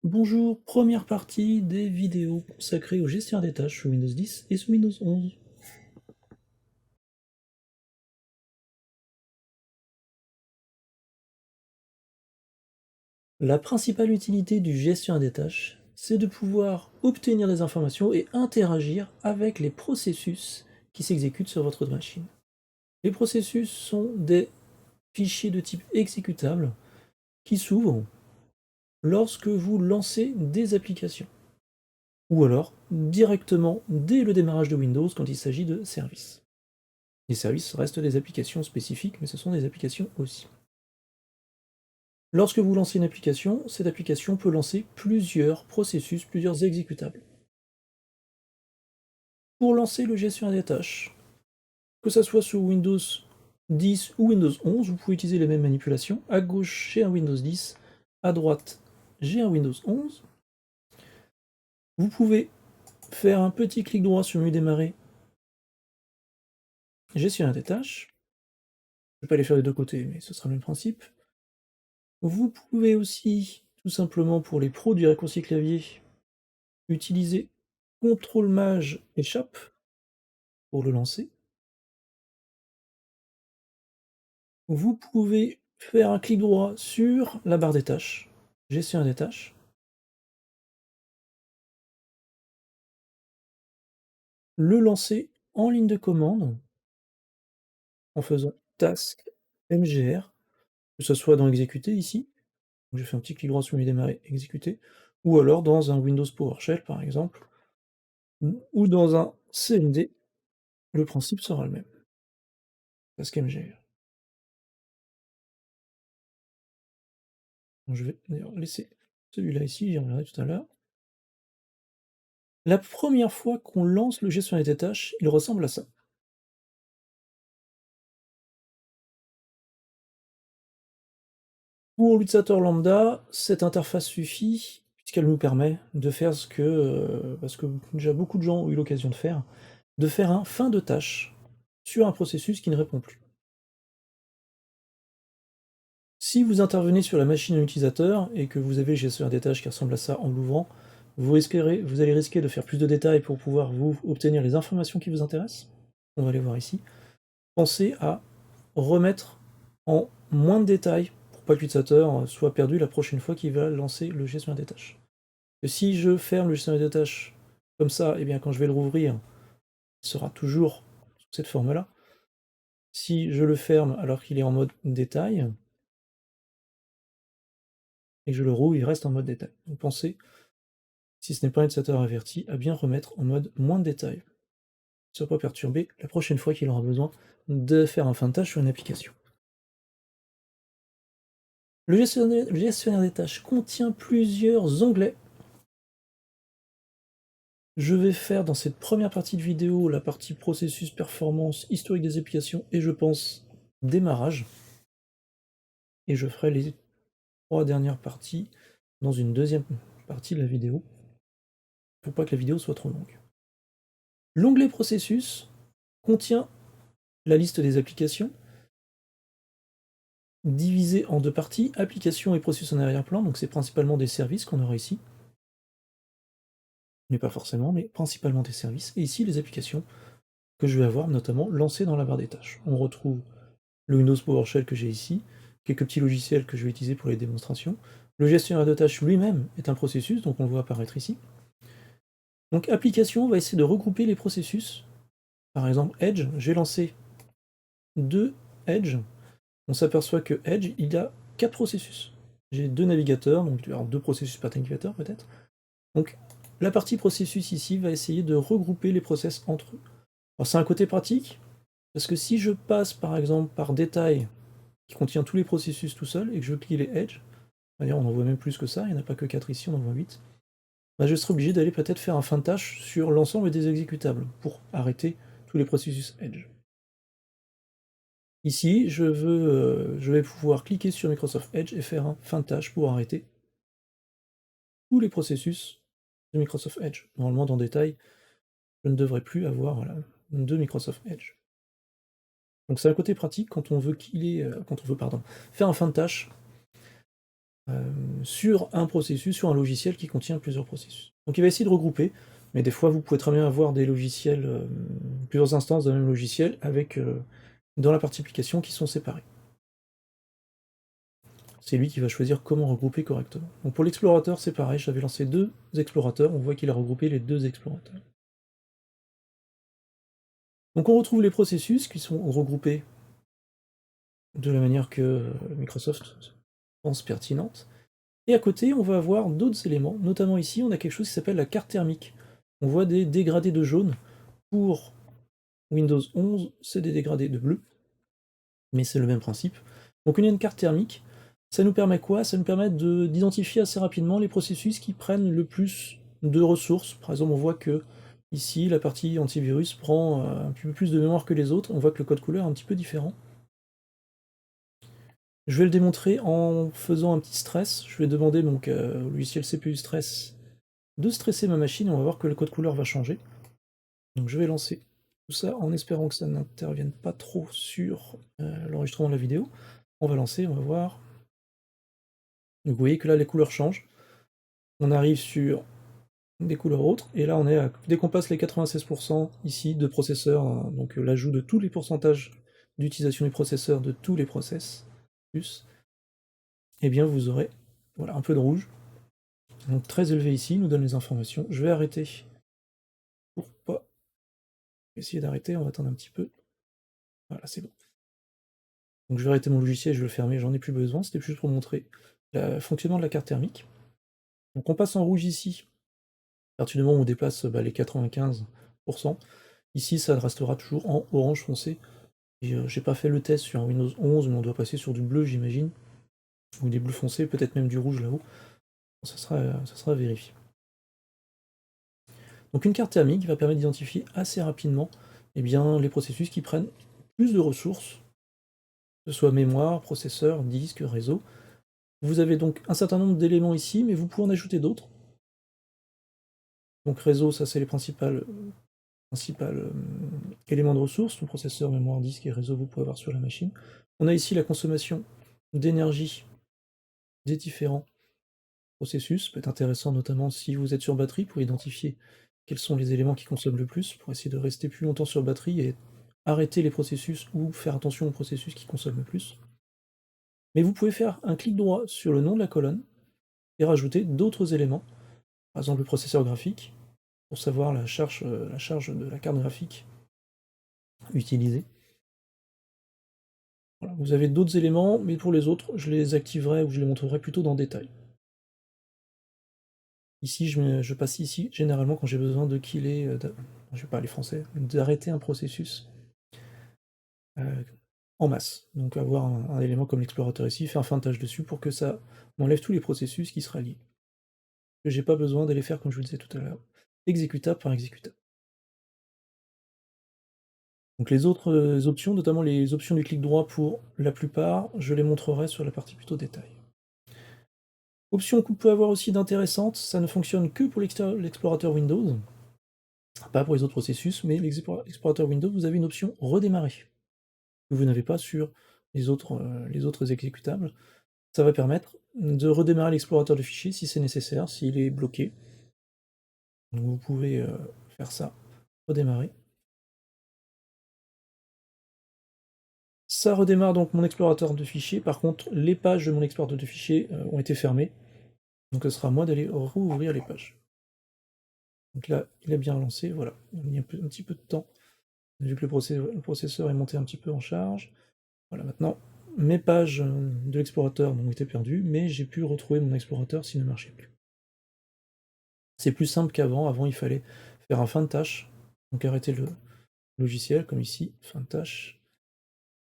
Bonjour, première partie des vidéos consacrées au gestionnaire des tâches sous Windows 10 et sous Windows 11. La principale utilité du gestionnaire des tâches, c'est de pouvoir obtenir des informations et interagir avec les processus qui s'exécutent sur votre machine. Les processus sont des fichiers de type exécutable qui s'ouvrent lorsque vous lancez des applications, ou alors directement dès le démarrage de Windows quand il s'agit de services. Les services restent des applications spécifiques, mais ce sont des applications aussi. Lorsque vous lancez une application, cette application peut lancer plusieurs processus, plusieurs exécutables. Pour lancer le gestionnaire des tâches, que ça soit sous Windows 10 ou Windows 11, vous pouvez utiliser les mêmes manipulations. À gauche, j'ai un Windows 10, à droite, j'ai un Windows 11. Vous pouvez faire un petit clic droit sur le menu démarrer, gestionnaire des tâches. Je ne vais pas les faire des deux côtés, mais ce sera le même principe. Vous pouvez aussi, tout simplement pour les pros du raccourci clavier, utiliser CTRL Maj échappe pour le lancer. Vous pouvez faire un clic droit sur la barre des tâches, gestion des tâches, le lancer en ligne de commande en faisant task mgr, que ce soit dans exécuter ici, où j'ai fait un petit clic droit sur le menu démarrer, exécuter, ou alors dans un Windows PowerShell par exemple, ou dans un CMD, le principe sera le même. Task mgr. Donc je vais d'ailleurs laisser celui-là ici, j'y reviendrai tout à l'heure. La première fois qu'on lance le gestionnaire des tâches, il ressemble à ça. Pour l'utilisateur lambda, cette interface suffit, puisqu'elle nous permet de faire ce que déjà beaucoup de gens ont eu l'occasion de faire un fin de tâche sur un processus qui ne répond plus. Si vous intervenez sur la machine de l'utilisateur et que vous avez le gestionnaire des tâches qui ressemble à ça en l'ouvrant, vous allez risquer de faire plus de détails pour pouvoir vous obtenir les informations qui vous intéressent. On va les voir ici. Pensez à remettre en moins de détails pour pas que l'utilisateur soit perdu la prochaine fois qu'il va lancer le gestionnaire des tâches. Et si je ferme le gestionnaire des tâches comme ça, et bien quand je vais le rouvrir, il sera toujours sous cette forme-là. Si je le ferme alors qu'il est en mode détail, et que je le rouvre, il reste en mode détail. Donc pensez, si ce n'est pas un utilisateur averti, à bien remettre en mode moins de détail. Il ne soit pas perturbé la prochaine fois qu'il aura besoin de faire un fin de tâche sur une application. Le gestionnaire des tâches contient plusieurs onglets. Je vais faire dans cette première partie de vidéo la partie processus, performance, historique des applications et je pense démarrage. Et je ferai les 3 dernières parties dans une deuxième partie de la vidéo, pour pas que la vidéo soit trop longue. L'onglet processus contient la liste des applications, divisée en deux parties, applications et processus en arrière-plan, donc c'est principalement des services qu'on aura ici. Mais pas forcément, mais principalement des services. Et ici, les applications que je vais avoir notamment lancées dans la barre des tâches. On retrouve le Windows PowerShell que j'ai ici, quelques petits logiciels que je vais utiliser pour les démonstrations. Le gestionnaire de tâches lui-même est un processus, donc on le voit apparaître ici. Donc application va essayer de regrouper les processus. Par exemple, Edge, j'ai lancé deux Edge. On s'aperçoit que Edge, il y a 4 processus. J'ai deux navigateurs, donc alors deux processus par navigateur peut-être. Donc la partie processus ici va essayer de regrouper les process entre eux. Alors c'est un côté pratique, parce que si je passe par exemple par détail qui contient tous les processus tout seul et que je clique les Edge, d'ailleurs on en voit même plus que ça, il n'y en a pas que 4 ici, on en voit 8, bah, je serai obligé d'aller peut-être faire un fin de tâche sur l'ensemble des exécutables pour arrêter tous les processus Edge. Ici, je vais pouvoir cliquer sur Microsoft Edge et faire un fin de tâche pour arrêter tous les processus de Microsoft Edge. Normalement, dans détail, je ne devrais plus avoir voilà, de Microsoft Edge. Donc c'est un côté pratique quand on veut faire un fin de tâche sur un processus, sur un logiciel qui contient plusieurs processus. Donc il va essayer de regrouper, mais des fois vous pouvez très bien avoir des logiciels, plusieurs instances d'un même logiciel avec, dans la partie application qui sont séparées. C'est lui qui va choisir comment regrouper correctement. Donc pour l'explorateur, c'est pareil, j'avais lancé 2 explorateurs, on voit qu'il a regroupé les 2 explorateurs. Donc on retrouve les processus qui sont regroupés de la manière que Microsoft pense pertinente. Et à côté, on va avoir d'autres éléments, notamment ici, on a quelque chose qui s'appelle la carte thermique. On voit des dégradés de jaune. Pour Windows 11, c'est des dégradés de bleu, mais c'est le même principe. Donc on a une carte thermique, ça nous permet quoi? Ça nous permet d'identifier assez rapidement les processus qui prennent le plus de ressources. Par exemple, on voit que ici, la partie antivirus prend un petit peu plus de mémoire que les autres, on voit que le code couleur est un petit peu différent. Je vais le démontrer en faisant un petit stress. Je vais demander donc au logiciel CPU Stress de stresser ma machine et on va voir que le code couleur va changer. Donc je vais lancer tout ça en espérant que ça n'intervienne pas trop sur l'enregistrement de la vidéo. On va lancer, on va voir. Donc vous voyez que là les couleurs changent. On arrive sur des couleurs autres, et là on est à, dès qu'on passe les 96% ici de processeur, hein, donc l'ajout de tous les pourcentages d'utilisation du processeur de tous les process, plus, et bien vous aurez voilà, un peu de rouge. Donc très élevé ici, il nous donne les informations. Je vais arrêter pour pas essayer d'arrêter, on va attendre un petit peu. Voilà, c'est bon. Donc je vais arrêter mon logiciel, je vais le fermer, j'en ai plus besoin, c'était juste pour montrer le fonctionnement de la carte thermique. Donc on passe en rouge ici, à partir du moment où on dépasse les 95%. Ici, ça restera toujours en orange foncé. Et j'ai pas fait le test sur un Windows 11, mais on doit passer sur du bleu, j'imagine, ou des bleus foncés, peut-être même du rouge là-haut. Ça sera vérifié. Donc une carte thermique va permettre d'identifier assez rapidement les processus qui prennent plus de ressources, que ce soit mémoire, processeur, disque, réseau. Vous avez donc un certain nombre d'éléments ici, mais vous pouvez en ajouter d'autres. Donc réseau, ça c'est les principales éléments de ressources, donc processeur, mémoire, disque et réseau, vous pouvez avoir sur la machine. On a ici la consommation d'énergie des différents processus, ça peut être intéressant notamment si vous êtes sur batterie pour identifier quels sont les éléments qui consomment le plus, pour essayer de rester plus longtemps sur batterie et arrêter les processus ou faire attention aux processus qui consomment le plus. Mais vous pouvez faire un clic droit sur le nom de la colonne et rajouter d'autres éléments, par exemple le processeur graphique, pour savoir la charge de la carte graphique utilisée. Voilà, vous avez d'autres éléments, mais pour les autres, je les activerai ou je les montrerai plutôt dans le détail. Ici, je passe ici, généralement quand j'ai besoin de killer, je vais parler français, d'arrêter un processus en masse. Donc avoir un élément comme l'explorateur ici, faire un feintage dessus pour que ça m'enlève tous les processus qui seraient liés. Que j'ai pas besoin d'aller faire comme je vous le disais tout à l'heure, exécutable par exécutable. Donc les autres options, notamment les options du clic droit pour la plupart, je les montrerai sur la partie plutôt détail. Option qu'on peut avoir aussi d'intéressante, ça ne fonctionne que pour l'explorateur Windows, pas pour les autres processus, mais l'explorateur Windows, vous avez une option redémarrer, que vous n'avez pas sur les autres exécutables. Ça va permettre de redémarrer l'explorateur de fichiers si c'est nécessaire, s'il est bloqué. Donc vous pouvez faire ça, redémarrer. Ça redémarre donc mon explorateur de fichiers, par contre les pages de mon explorateur de fichiers ont été fermées, donc ce sera à moi d'aller rouvrir les pages. Donc là, il a bien lancé, voilà, il a mis un petit peu de temps, vu que le processeur est monté un petit peu en charge. Voilà, maintenant, mes pages de l'explorateur ont été perdues, mais j'ai pu retrouver mon explorateur s'il ne marchait plus. C'est plus simple qu'avant, avant il fallait faire un fin de tâche, donc arrêter le logiciel, comme ici, fin de tâche,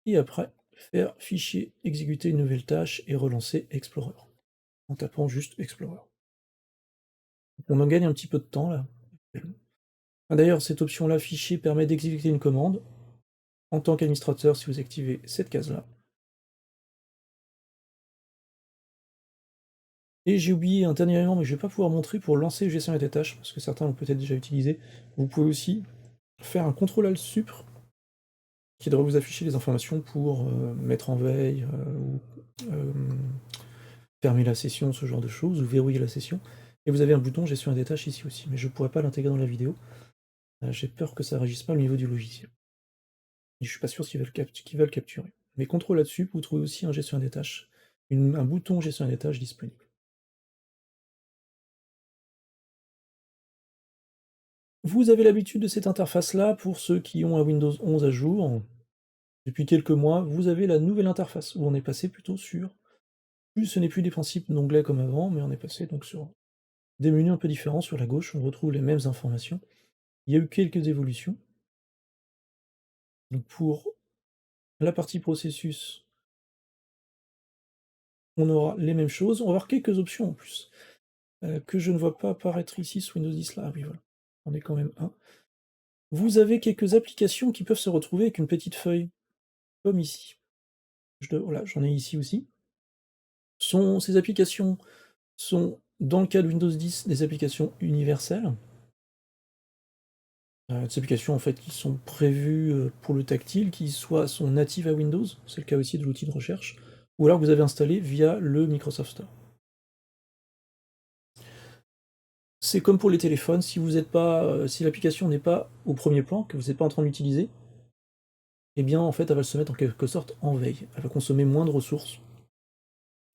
et après, faire fichier, exécuter une nouvelle tâche et relancer Explorer, en tapant juste Explorer. On en gagne un petit peu de temps là. Ah, d'ailleurs, cette option-là, fichier, permet d'exécuter une commande. En tant qu'administrateur, si vous activez cette case-là. Et j'ai oublié un dernier élément, mais je ne vais pas pouvoir montrer pour lancer le gestionnaire des tâches, parce que certains l'ont peut-être déjà utilisé. Vous pouvez aussi faire un CTRL-ALT-SUPR, qui devrait vous afficher les informations pour mettre en veille, ou fermer la session, ce genre de choses, ou verrouiller la session. Et vous avez un bouton gestion des tâches ici aussi, mais je ne pourrais pas l'intégrer dans la vidéo. J'ai peur que ça ne réagisse pas au niveau du logiciel. Et je suis pas sûr qu'ils veulent capturer. Mais contrôle là-dessus, vous trouvez aussi un gestion des tâches, un bouton gestion des tâches disponible. Vous avez l'habitude de cette interface-là pour ceux qui ont un Windows 11 à jour. Depuis quelques mois, vous avez la nouvelle interface où on est passé plutôt sur plus ce n'est plus des principes d'onglets comme avant, mais on est passé donc sur des menus un peu différents. Sur la gauche, on retrouve les mêmes informations. Il y a eu quelques évolutions. Donc pour la partie processus, on aura les mêmes choses. On va avoir quelques options en plus, que je ne vois pas apparaître ici sous Windows 10 là. Ah oui, voilà. On est quand même un. Vous avez quelques applications qui peuvent se retrouver avec une petite feuille, comme ici. Voilà, j'en ai ici aussi. Ces applications sont, dans le cas de Windows 10, des applications universelles. Des applications en fait qui sont prévues pour le tactile, qui soit sont natives à Windows, c'est le cas aussi de l'outil de recherche, ou alors que vous avez installé via le Microsoft Store. C'est comme pour les téléphones, si vous êtes pas, si l'application n'est pas au premier plan, que vous n'êtes pas en train d'utiliser, eh bien en fait elle va se mettre en quelque sorte en veille. Elle va consommer moins de ressources.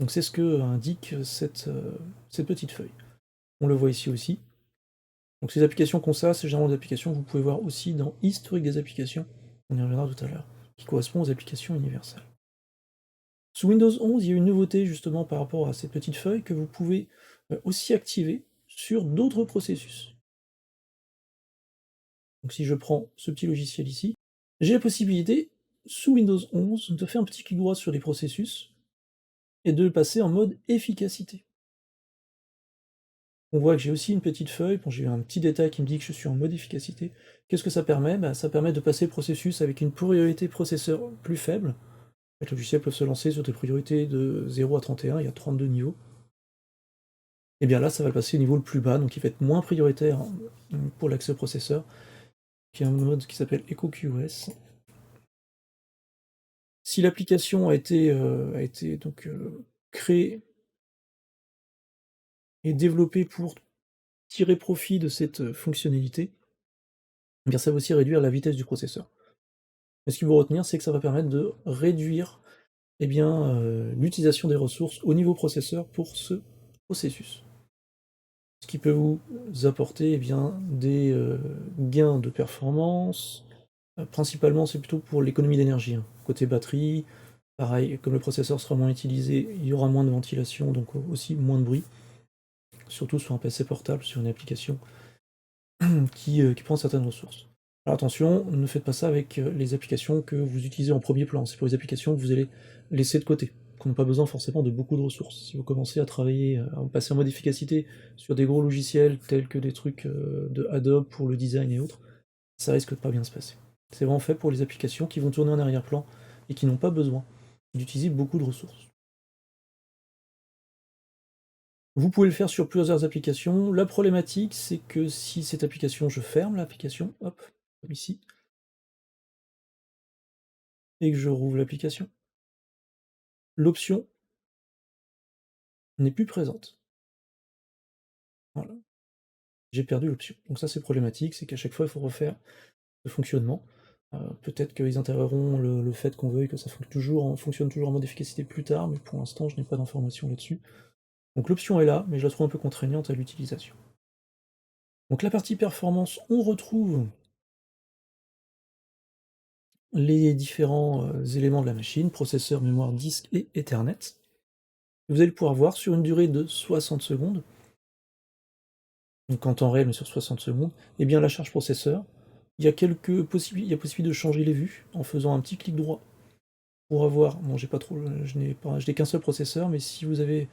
Donc c'est ce que indique cette petite feuille. On le voit ici aussi. Donc ces applications comme ça, c'est généralement des applications que vous pouvez voir aussi dans Historique des applications, on y reviendra tout à l'heure, qui correspond aux applications universelles. Sous Windows 11, il y a une nouveauté justement par rapport à cette petite feuille que vous pouvez aussi activer sur d'autres processus. Donc si je prends ce petit logiciel ici, j'ai la possibilité, sous Windows 11, de faire un petit clic droit sur les processus et de le passer en mode efficacité. On voit que j'ai aussi une petite feuille, bon, j'ai un petit détail qui me dit que je suis en mode efficacité. Qu'est-ce que ça permet? Ça permet de passer le processus avec une priorité processeur plus faible. Les logiciels peuvent se lancer sur des priorités de 0 à 31, il y a 32 niveaux. Et bien là, ça va le passer au niveau le plus bas, donc il va être moins prioritaire pour l'accès au processeur, qui est un mode qui s'appelle EcoQoS. Si l'application a été donc créée et développée pour tirer profit de cette fonctionnalité, eh bien ça va aussi réduire la vitesse du processeur. Mais ce qu'il faut retenir, c'est que ça va permettre de réduire, eh bien, l'utilisation des ressources au niveau processeur pour ce processus. Ce qui peut vous apporter, eh bien, des gains de performance. Principalement, c'est plutôt pour l'économie d'énergie, hein. Côté batterie, pareil, comme le processeur sera moins utilisé, il y aura moins de ventilation, donc aussi moins de bruit. Surtout sur un PC portable, sur une application qui prend certaines ressources. Alors attention, ne faites pas ça avec les applications que vous utilisez en premier plan. C'est pour les applications que vous allez laisser de côté, qui n'ont pas besoin forcément de beaucoup de ressources. Si vous commencez à travailler, à passer en mode efficacité sur des gros logiciels tels que des trucs de Adobe pour le design et autres, ça risque de pas bien se passer. C'est vraiment fait pour les applications qui vont tourner en arrière-plan et qui n'ont pas besoin d'utiliser beaucoup de ressources. Vous pouvez le faire sur plusieurs applications. La problématique, c'est que si cette application, je ferme l'application, hop, comme ici, et que je rouvre l'application, l'option n'est plus présente. Voilà, j'ai perdu l'option. Donc ça, c'est problématique, c'est qu'à chaque fois, il faut refaire le fonctionnement. Peut-être qu'ils intégreront le fait qu'on veuille que ça fonctionne toujours en mode efficacité plus tard, mais pour l'instant, je n'ai pas d'informations là-dessus. Donc l'option est là, mais je la trouve un peu contraignante à l'utilisation. Donc la partie performance, on retrouve les différents éléments de la machine, processeur, mémoire, disque et Ethernet. Vous allez pouvoir voir sur une durée de 60 secondes, donc en temps réel mais sur 60 secondes, et bien la charge processeur. Il y a possibilité de changer les vues en faisant un petit clic droit pour avoir. Bon, je n'ai qu'un seul processeur, mais si vous avez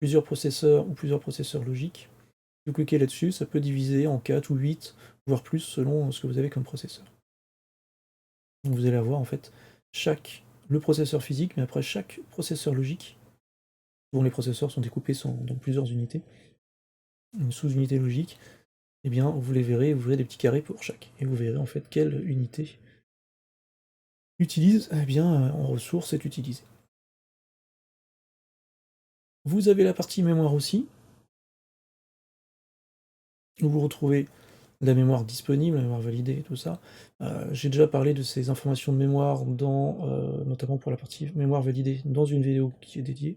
plusieurs processeurs ou plusieurs processeurs logiques, si vous cliquez là-dessus, ça peut diviser en 4 ou 8, voire plus selon ce que vous avez comme processeur. Donc vous allez avoir en fait le processeur physique, mais après chaque processeur logique, dont les processeurs sont découpés dans plusieurs unités, une sous-unité logique, eh bien vous les verrez, vous verrez des petits carrés pour chaque, et vous verrez en fait quelle unité utilise, eh bien en ressources est utilisée. Vous avez la partie mémoire aussi, où vous retrouvez la mémoire disponible, la mémoire validée et tout ça. J'ai déjà parlé de ces informations de mémoire dans, notamment pour la partie mémoire validée, dans une vidéo qui est dédiée.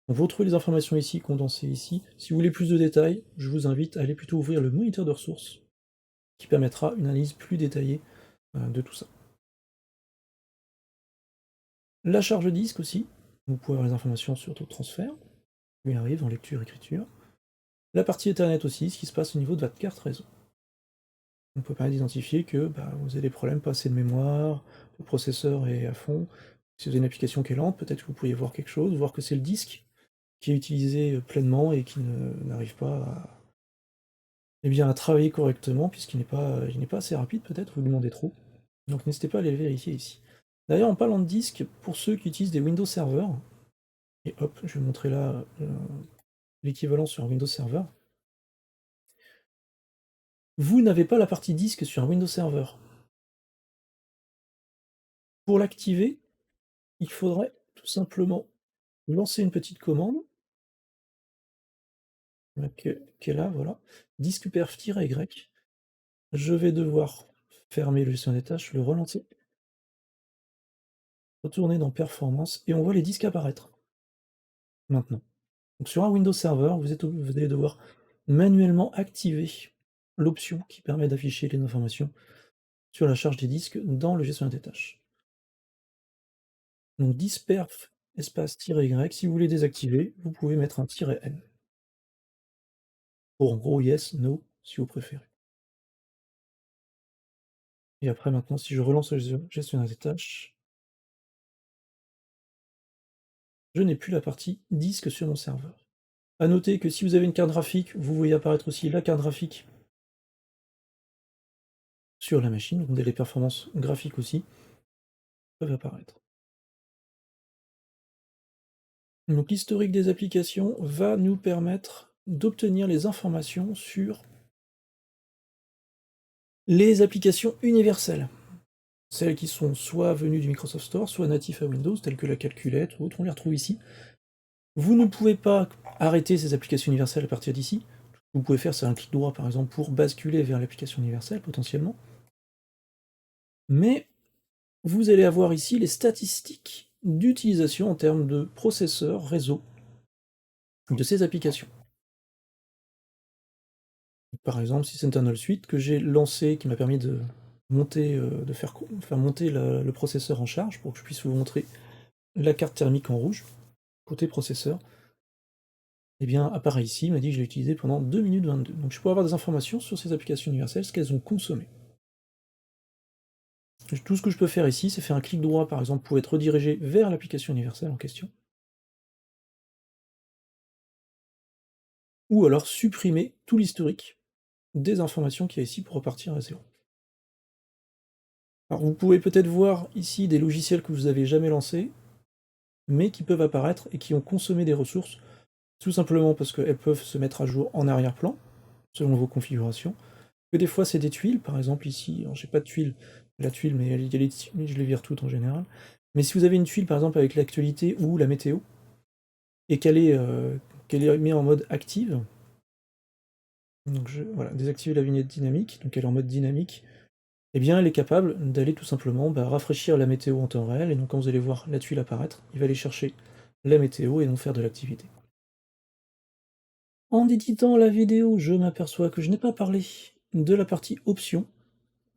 Donc vous retrouvez les informations ici, condensées ici. Si vous voulez plus de détails, je vous invite à aller plutôt ouvrir le moniteur de ressources, qui permettra une analyse plus détaillée, de tout ça. La charge disque aussi, vous pouvez avoir les informations sur taux de transfert, où il arrive en lecture, écriture. La partie Ethernet aussi, ce qui se passe au niveau de votre carte réseau. On peut permettre d'identifier que bah, vous avez des problèmes, pas assez de mémoire, le processeur est à fond. Si vous avez une application qui est lente, peut-être que vous pourriez voir quelque chose, voir que c'est le disque qui est utilisé pleinement et qui n'arrive pas à, eh bien, à travailler correctement, puisqu'il n'est pas assez rapide, peut-être, vous demandez trop. Donc n'hésitez pas à aller le vérifier ici. D'ailleurs, en parlant de disque, pour ceux qui utilisent des Windows Server, et hop, je vais vous montrer là l'équivalent sur un Windows Server, vous n'avez pas la partie disque sur un Windows Server. Pour l'activer, il faudrait tout simplement lancer une petite commande, qui est là, voilà, disque perf-y. Je vais devoir fermer le gestionnaire des tâches, le relancer, retourner dans performance, et on voit les disques apparaître, maintenant. Donc sur un Windows Server, vous allez devoir manuellement activer l'option qui permet d'afficher les informations sur la charge des disques dans le gestionnaire des tâches. Donc disperf espace -y, si vous voulez désactiver, vous pouvez mettre un -n. Pour en gros yes, no, si vous préférez. Et après maintenant, si je relance le gestionnaire des tâches, je n'ai plus la partie disque sur mon serveur. À noter que si vous avez une carte graphique, vous voyez apparaître aussi la carte graphique sur la machine, donc les performances graphiques aussi peuvent apparaître. Donc l'historique des applications va nous permettre d'obtenir les informations sur les applications universelles. Celles qui sont soit venues du Microsoft Store, soit natifs à Windows, telles que la calculette ou autres, on les retrouve ici. Vous ne pouvez pas arrêter ces applications universelles à partir d'ici. Ce que vous pouvez faire, c'est un clic droit, par exemple, pour basculer vers l'application universelle, potentiellement. Mais vous allez avoir ici les statistiques d'utilisation en termes de processeur, réseau, de ces applications. Par exemple, si Sentinel Suite que j'ai lancé, qui m'a permis de monter, faire monter le processeur en charge, pour que je puisse vous montrer la carte thermique en rouge, côté processeur, eh bien, apparaît ici, il m'a dit que je l'ai utilisé pendant 2 minutes 22. Donc je peux avoir des informations sur ces applications universelles, ce qu'elles ont consommé. Tout ce que je peux faire ici, c'est faire un clic droit, par exemple, pour être redirigé vers l'application universelle en question. Ou alors supprimer tout l'historique des informations qu'il y a ici pour repartir à zéro. Alors vous pouvez peut-être voir ici des logiciels que vous avez jamais lancés, mais qui peuvent apparaître et qui ont consommé des ressources, tout simplement parce qu'elles peuvent se mettre à jour en arrière-plan, selon vos configurations, que des fois c'est des tuiles, par exemple ici, alors j'ai pas de tuile, la tuile, mais je les vire toutes en général, mais si vous avez une tuile par exemple avec l'actualité ou la météo, et qu'elle est mise en mode active, donc voilà, désactiver la vignette dynamique, donc elle est en mode dynamique, eh bien elle est capable d'aller tout simplement rafraîchir la météo en temps réel, et donc quand vous allez voir la tuile apparaître, il va aller chercher la météo et non faire de l'activité. En éditant la vidéo, je m'aperçois que je n'ai pas parlé de la partie options.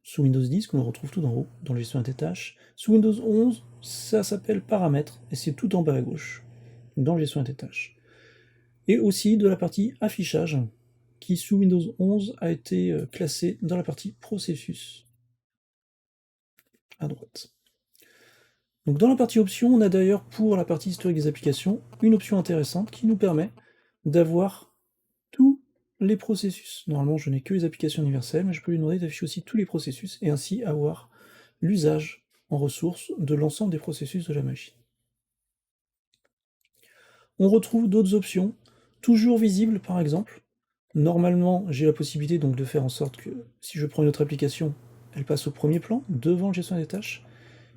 Sous Windows 10, qu'on retrouve tout en haut, dans la gestion des tâches. Sous Windows 11, ça s'appelle paramètres, et c'est tout en bas à gauche, dans la gestion des tâches. Et aussi de la partie affichage, qui sous Windows 11 a été classée dans la partie processus, à droite. Donc dans la partie options, on a d'ailleurs pour la partie historique des applications, une option intéressante qui nous permet d'avoir tous les processus. Normalement, je n'ai que les applications universelles, mais je peux lui demander d'afficher aussi tous les processus, et ainsi avoir l'usage en ressources de l'ensemble des processus de la machine. On retrouve d'autres options, toujours visibles par exemple. Normalement, j'ai la possibilité donc de faire en sorte que si je prends une autre application, elle passe au premier plan, devant le gestionnaire des tâches.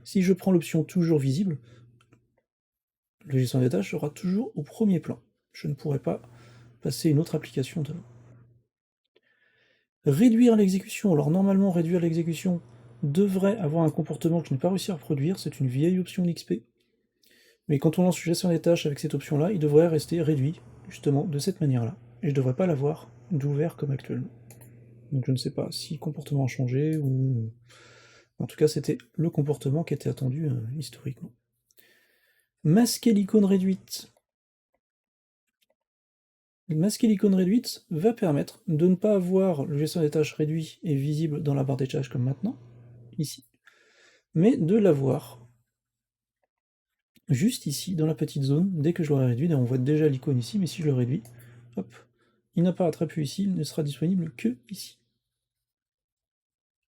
Si je prends l'option toujours visible, le gestionnaire des tâches sera toujours au premier plan. je ne pourrais pas passer une autre application devant. Réduire l'exécution. Alors normalement, réduire l'exécution devrait avoir un comportement que je n'ai pas réussi à reproduire, c'est une vieille option d'XP. Mais quand on lance une gestion des tâches avec cette option-là, il devrait rester réduit, justement, de cette manière-là. Et je ne devrais pas l'avoir d'ouvert comme actuellement. Donc je ne sais pas si le comportement a changé, ou... En tout cas, c'était le comportement qui était attendu historiquement. Masquer l'icône réduite. Masquer l'icône réduite va permettre de ne pas avoir le gestion des tâches réduit et visible dans la barre des tâches comme maintenant, ici, mais de l'avoir juste ici, dans la petite zone, dès que je l'aurai réduit. On voit déjà l'icône ici, mais si je le réduis, hop, il n'apparaîtra plus ici, il ne sera disponible que ici.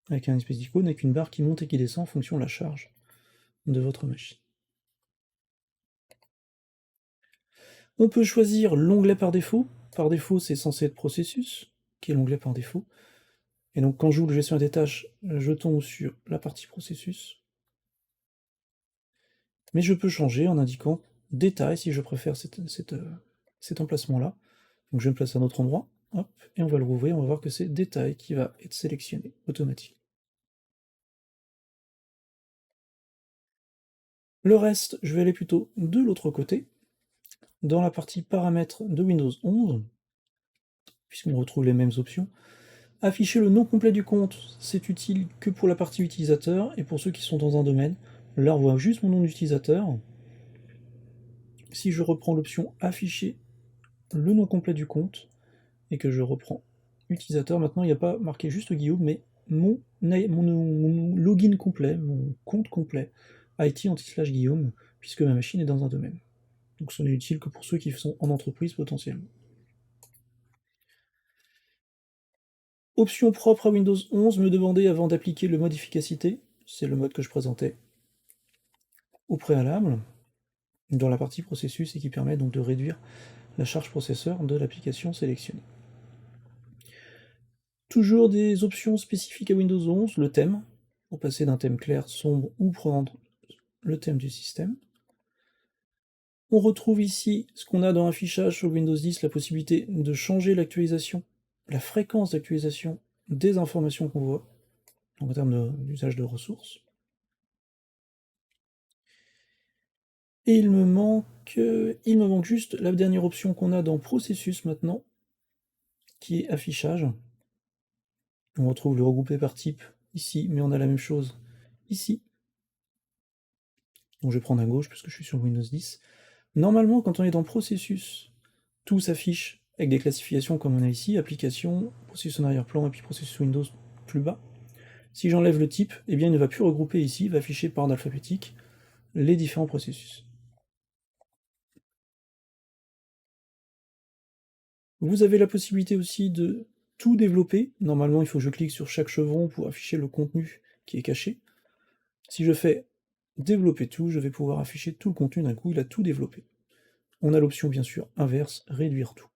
Avec un espèce d'icône, avec une barre qui monte et qui descend en fonction de la charge de votre machine. On peut choisir l'onglet par défaut. Par défaut, c'est censé être processus, qui est l'onglet par défaut. Et donc quand j'ouvre le gestion des tâches, je tombe sur la partie processus. Mais je peux changer en indiquant détail si je préfère cet emplacement-là. Donc je vais me placer à un autre endroit, hop, et on va le rouvrir, on va voir que c'est détail qui va être sélectionné automatiquement. Le reste, je vais aller plutôt de l'autre côté, dans la partie paramètres de Windows 11, puisqu'on retrouve les mêmes options. Afficher le nom complet du compte, c'est utile que pour la partie utilisateur, et pour ceux qui sont dans un domaine. Là, on voit juste mon nom d'utilisateur. Si je reprends l'option afficher le nom complet du compte, et que je reprends utilisateur, maintenant il n'y a pas marqué juste Guillaume, mais mon login complet, mon compte complet, IT/Guillaume, puisque ma machine est dans un domaine. Donc ce n'est utile que pour ceux qui sont en entreprise potentiellement. Option propre à Windows 11, me demander avant d'appliquer le mode efficacité, c'est le mode que je présentais au préalable, dans la partie processus, et qui permet donc de réduire la charge processeur de l'application sélectionnée. Toujours des options spécifiques à Windows 11, le thème, pour passer d'un thème clair, sombre, ou prendre le thème du système. On retrouve ici ce qu'on a dans affichage sur Windows 10, la possibilité de changer l'actualisation, la fréquence d'actualisation des informations qu'on voit, en termes d'usage de ressources. Et il me manque juste la dernière option qu'on a dans processus maintenant, qui est affichage. On retrouve le regroupé par type ici, mais on a la même chose ici. Donc je vais prendre à gauche puisque je suis sur Windows 10. Normalement, quand on est dans processus, tout s'affiche avec des classifications comme on a ici, application, processus en arrière-plan et puis processus Windows plus bas. Si j'enlève le type, eh bien il ne va plus regrouper ici, il va afficher par ordre alphabétique les différents processus. Vous avez la possibilité aussi de tout développer. Normalement, il faut que je clique sur chaque chevron pour afficher le contenu qui est caché. Si je fais développer tout, je vais pouvoir afficher tout le contenu d'un coup, il a tout développé. On a l'option bien sûr inverse, réduire tout.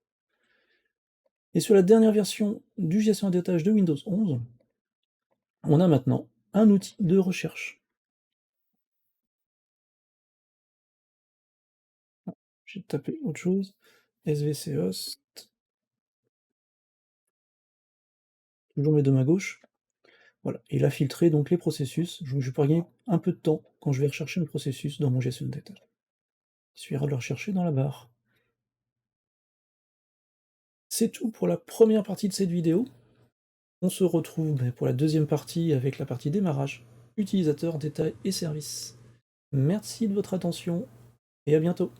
Et sur la dernière version du gestion des tâches de Windows 11, on a maintenant un outil de recherche. J'ai tapé autre chose, svchost, toujours mes deux mains gauche. Voilà, il a filtré donc les processus. Je vais gagner un peu de temps quand je vais rechercher mes processus dans mon gestion des tâches. Il suffira de le rechercher dans la barre. C'est tout pour la première partie de cette vidéo. On se retrouve pour la deuxième partie avec la partie démarrage, utilisateur, détails et services. Merci de votre attention et à bientôt.